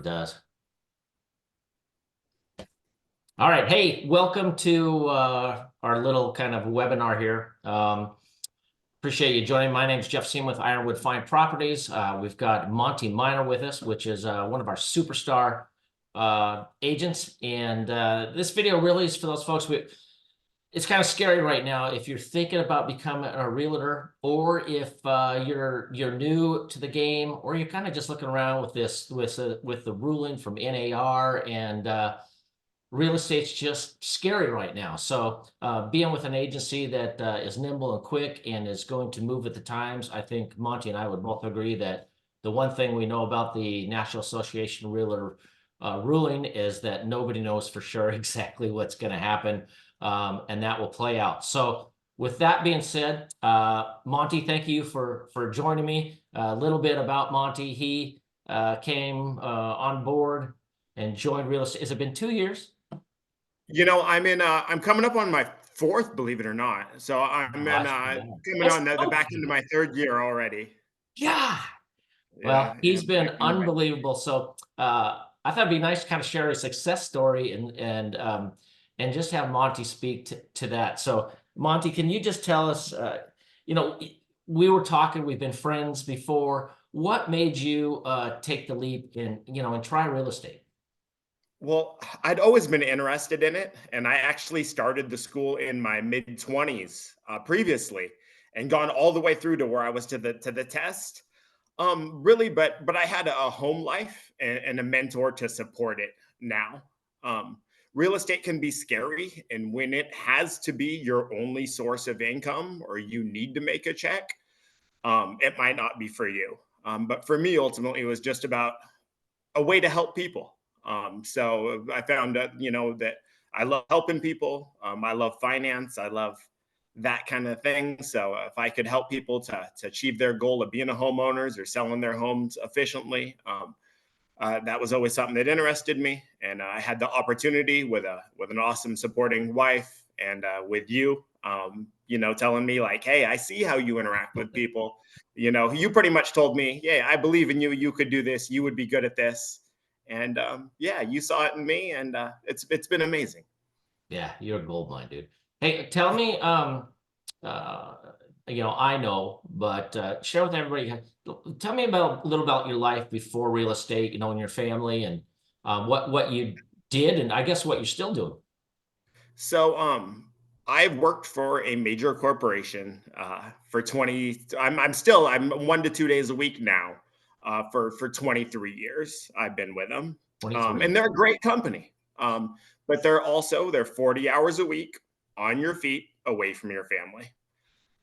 Does. All right. Hey, welcome to our little kind of webinar here. Appreciate you joining. My name is Jeff Seam with Ironwood Fine Properties. We've got Monte Miner with us, which is one of our superstar agents. And this video really is for those folks. It's kind of scary right now if you're thinking about becoming a realtor, or if you're new to the game, or you're kind of just looking around with the ruling from NAR, and real estate's just scary right now. So being with an agency that is nimble and quick and is going to move with the times, I think Monte and I would both agree that the one thing we know about the National Association Realtor ruling is that nobody knows for sure exactly what's going to happen, and that will play out. So with that being said, Monte, thank you for joining me. A little bit about Monte. He came on board and joined real estate. Has it been 2 years? I'm coming up on my fourth, believe it or not. So I'm Oh, in, that's bad. coming That's on the so back end of my third year already. Yeah. Yeah, Well, yeah, he's been back into my unbelievable. So I thought it'd be nice to kind of share a success story and just have Monte speak to that. So Monte, can you just tell us, you know, we were talking, we've been friends before. What made you take the leap and try real estate? Well, I'd always been interested in it, and I actually started the school in my mid 20s previously, and gone all the way through to where I was to the test. Really, but I had a home life and a mentor to support it now. Um, Real estate can be scary, and when it has to be your only source of income or you need to make a check, it might not be for you. But for me, ultimately, it was just about a way to help people. So I found that I love helping people. I love finance. I love that kind of thing. So if I could help people to achieve their goal of being a homeowners or selling their homes efficiently, that was always something that interested me. And I had the opportunity with an awesome supporting wife and with you, telling me like, hey, I see how you interact with people. You pretty much told me, yeah, I believe in you. You could do this. You would be good at this. And yeah, you saw it in me, and it's been amazing. Yeah, you're a gold mine, dude. Hey, tell me, uh, I know, but share with everybody. Tell me about a little about your life before real estate, and your family, and what you did, and I guess what you're still doing. So I've worked for a major corporation for 20. I'm 1 to 2 days a week now. For 23 years, I've been with them, 23. and they're a great company. But they're 40 hours a week on your feet, away from your family.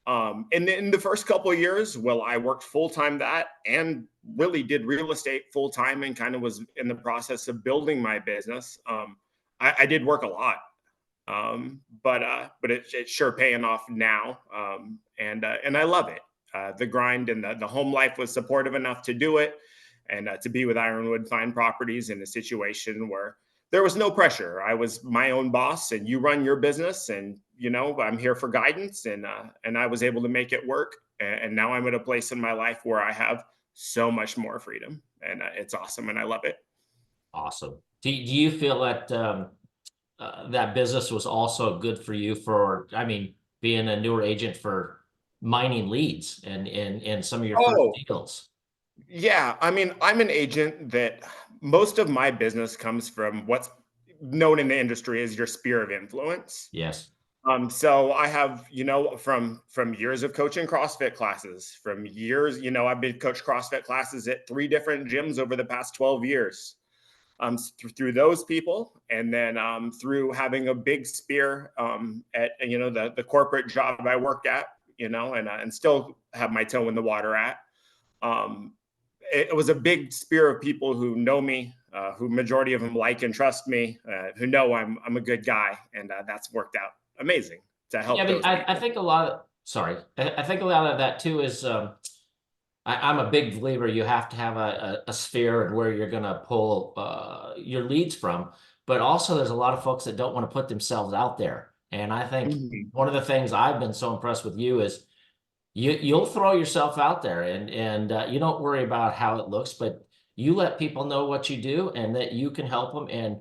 And in the first couple of years, well, I worked full time that and really did real estate full time and kind of was in the process of building my business. I did work a lot, but it's sure paying off now, and I love it. The grind and the home life was supportive enough to do it, and to be with Ironwood Fine Properties in a situation where there was no pressure. I was my own boss, and you run your business, and I'm here for guidance, and I was able to make it work. And now I'm at a place in my life where I have so much more freedom, and it's awesome, and I love it. Awesome. Do you feel that that business was also good for you for, I mean, being a newer agent for mining leads and some of your first Oh, deals? yeah, I mean, I'm an agent that most of my business comes from what's known in the industry as your sphere of influence. Yes. So I have, from years of coaching CrossFit classes, from years, I've been coached CrossFit classes at 3 different gyms over the past 12 years. Through those people, and then through having a big spear at the corporate job I worked at, and still have my toe in the water at. Um, it was a big spear of people who know me, who majority of them like and trust me, who know I'm a good guy, and that's worked out amazing to Yeah, help but those I people. think a lot of, sorry, I think a lot of that too is, I'm a big believer you have to have a sphere and where you're going to pull your leads from. But also, there's a lot of folks that don't want to put themselves out there. And I think Mhm. one of the things I've been so impressed with you is you'll throw yourself out there, and you don't worry about how it looks, but you let people know what you do and that you can help them. And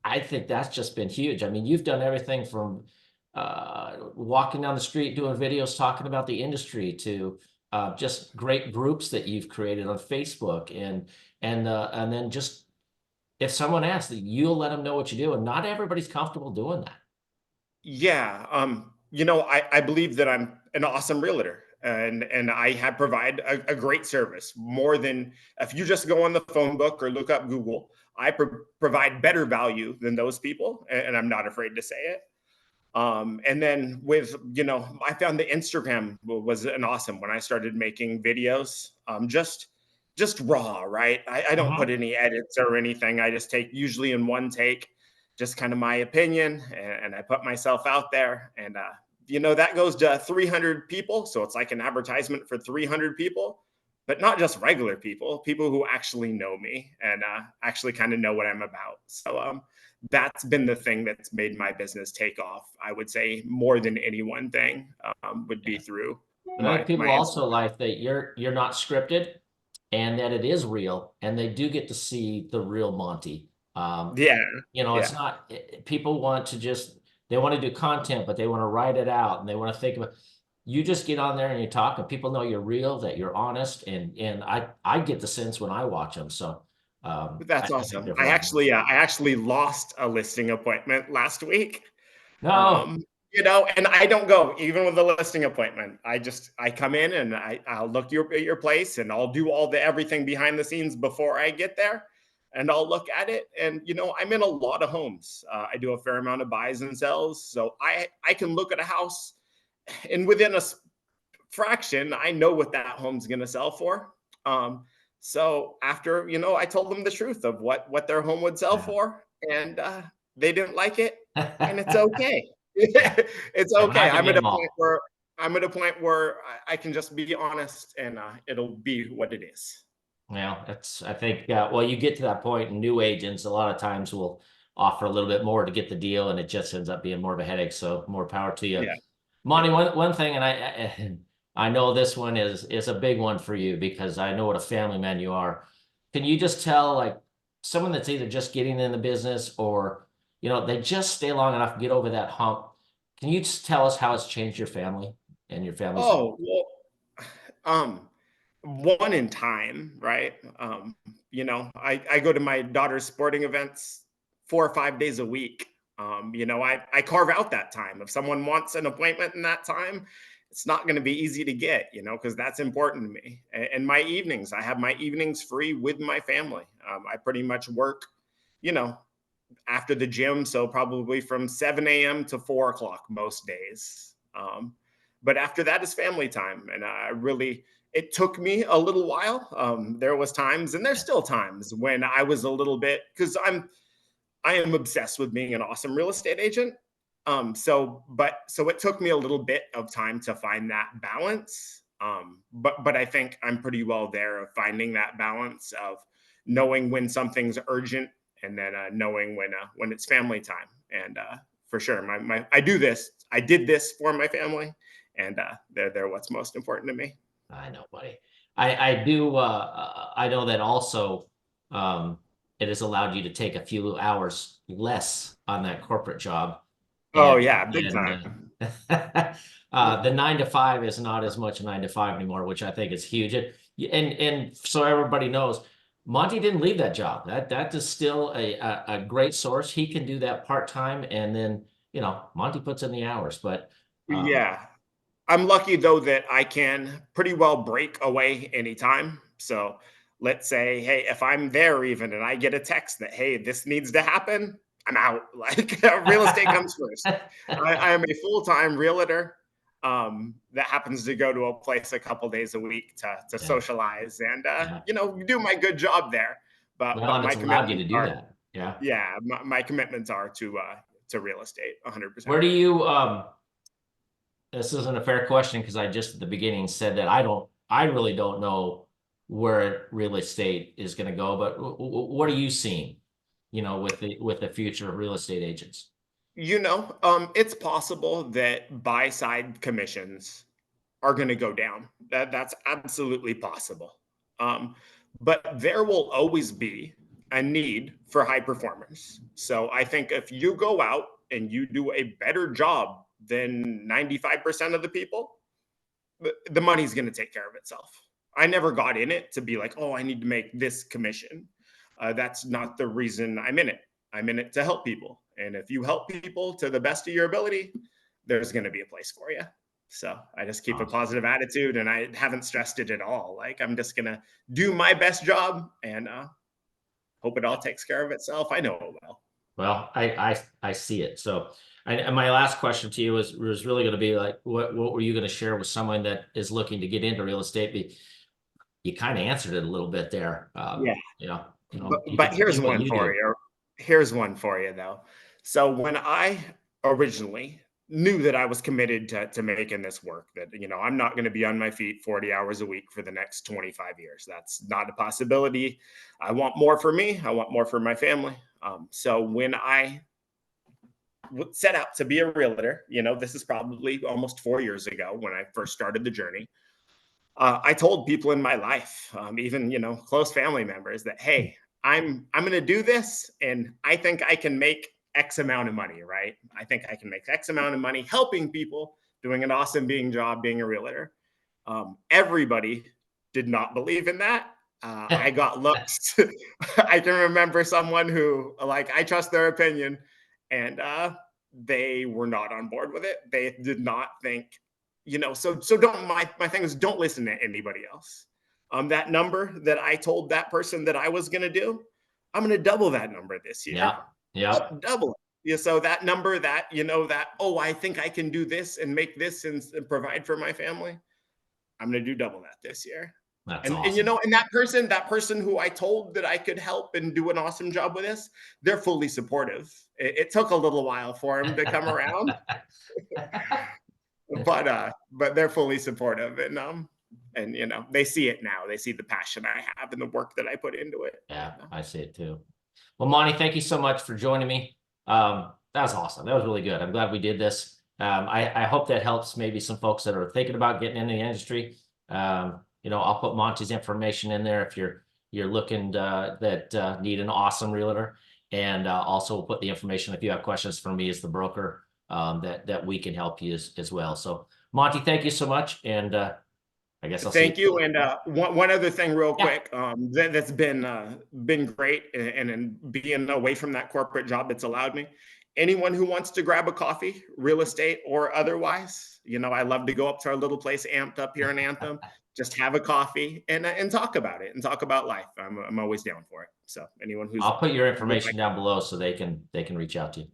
I think that's just been huge. I mean, you've done everything from walking down the street, doing videos, talking about the industry to just great groups that you've created on Facebook and then just if someone asks that you'll let them know what you do. And not everybody's comfortable doing that. Yeah, I believe that I'm an awesome realtor, and I have provide a great service more than if you just go on the phone book or look up Google. I provide better value than those people, and I'm not afraid to say it. And then with, I found the Instagram was an awesome when I started making videos. Just raw, right? I don't put Mhm. any edits or anything. I just take usually in one take, just kind of my opinion, and I put myself out there. And that goes to 300 people. So it's like an advertisement for 300 people, but not just regular people who actually know me and actually kind of know what I'm about. So that's been the thing that's made my business take off. I would say more than any one thing would be Yeah. through But I my think people also Instagram. like that you're not scripted and that it is real and they do get to see the real Monty. Um, Yeah, it's yeah, not people want to just they want to do content, but they want to write it out and they want to think about you just get on there and you talk and people know you're real, that you're honest, and I get the sense when I watch them. So that's I think awesome. they're valuable. I actually lost a listing appointment last week. No. And I don't go even with a listing appointment. I come in and I'll look at your place and I'll do all the everything behind the scenes before I get there. And I'll look at it. And I'm in a lot of homes. I do a fair amount of buys and sells. So I can look at a house and within a fraction, I know what that home's gonna sell for. So after, I told them the truth of what their home would sell Yeah. for, and they didn't like it, and it's Yeah, okay. It's we're okay. not gonna get them all. I'm at a point where I can just be honest, and it'll be what it is. Well, I think, well, you get to that point and new agents a lot of times will offer a little bit more to get the deal and it just ends up being more of a headache. So more power to you. Yeah, Monty, yeah. one thing, and I know this one is a big one for you because I know what a family man you are. Can you just tell like someone that's either just getting in the business or they just stay long enough to get over that hump? Can you just tell us how it's changed your family and your family's life? Oh, well, um, one in time, right? I go to my daughter's sporting events 4 or 5 days a week. I carve out that time. If someone wants an appointment in that time, it's not going to be easy to get, because that's important to me. And my evenings, I have my evenings free with my family. I pretty much work, you know, after the gym. So probably from 7 a.m. to 4 o'clock most days. But after that is family time. And it took me a little while. There was times and there's still times when I was a little bit, because I am obsessed with being an awesome real estate agent. So it took me a little bit of time to find that balance. But I think I'm pretty well there of finding that balance of knowing when something's urgent and then knowing when it's family time. And for sure, my I did this for my family, and they're what's most important to me. I know, buddy. I do. I know that also. Um, it has allowed you to take a few little hours less on that corporate job, Oh and yeah, big and time. the 9 to 5 is not as much 9 to 5 anymore, which I think is huge. And so everybody knows, Monty didn't leave that job. That is still a great source. He can do that part time, and then Monty puts in the hours. But Yeah. I'm lucky though that I can pretty well break away anytime. So let's say, hey, if I'm there even and I get a text that, hey, this needs to happen, I'm out. Like real estate comes first. I am a full-time realtor that happens to go to a place a couple days a week to yeah, socialize and yeah. do my good job there. Well, But and my it's allowed you commitments to do are, that. Yeah. yeah, my commitments are to real estate 100%. Where do you this isn't a fair question because I just at the beginning said that I really don't know where real estate is going to go, but what are you seeing, with the future of real estate agents? It's possible that buy side commissions are going to go down. That's absolutely possible. Um, but there will always be a need for high performers. So I think if you go out and you do a better job than 95% of the people, the money's going to take care of itself. I never got in it to be like, oh, I need to make this commission. That's not the reason I'm in it. I'm in it to help people. And if you help people to the best of your ability, there's going to be a place for you. So I just keep a Awesome. positive attitude and I haven't stressed it at all. Like I'm just going to do my best job and hope it all takes care of itself. I know it will. Well, I see it. So, and my last question to you was really going to be like, what were you going to share with someone that is looking to get into real estate? You kind of answered it a little bit there. Yeah. You But can here's do what one you for do. you. Here's one for you though. So when I originally knew that I was committed to making this work, that I'm not going to be on my feet 40 hours a week for the next 25 years. That's not a possibility. I want more for me. I want more for my family. So when I set out to be a realtor, this is probably almost 4 years ago when I first started the journey. I told people in my life, even close family members, that hey, I'm going to do this, and I think I can make X amount of money. Right? I think I can make X amount of money helping people, doing an awesome job, being a realtor. Everybody did not believe in that. I got looks. I can remember someone who, like, I trust their opinion, and they were not on board with it. They did not think so don't my thing is don't listen to anybody else. That number that I told that person that I was going to do, I'm going to double that number this year. Yeah. Yeah. Double it. Yeah, so that number that that, oh, I think I can do this and make this and provide for my family, I'm going to do double that this year. That's And awesome. and that person who I told that I could help and do an awesome job with this, they're fully supportive. It took a little while for them to come around, but they're fully supportive, and they see it now. They see the passion I have and the work that I put into it. Yeah, I see it too. Well, Monty, thank you so much for joining me. That was awesome. That was really good. I'm glad we did this. I hope that helps maybe some folks that are thinking about getting into the industry. I'll put Monty's information in there if you're looking that need an awesome realtor, and also we'll put the information if you have questions for me as the broker, that we can help you as well. So, Monty, thank you so much, and I guess I'll see Thank you. you. And one other thing, real Yeah. quick, that's been great, and being away from that corporate job, it's allowed me. Anyone who wants to grab a coffee, real estate or otherwise, I love to go up to our little place, Amped up here in Anthem, just have a coffee and talk about it and talk about life. I'm always down for it. So anyone who's I'll put your would like, information down below so they can reach out to you.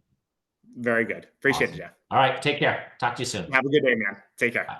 very good. Appreciate it, Awesome. Jeff. All right. Take care. Talk to you soon. Have a good day, man. Take care. Bye.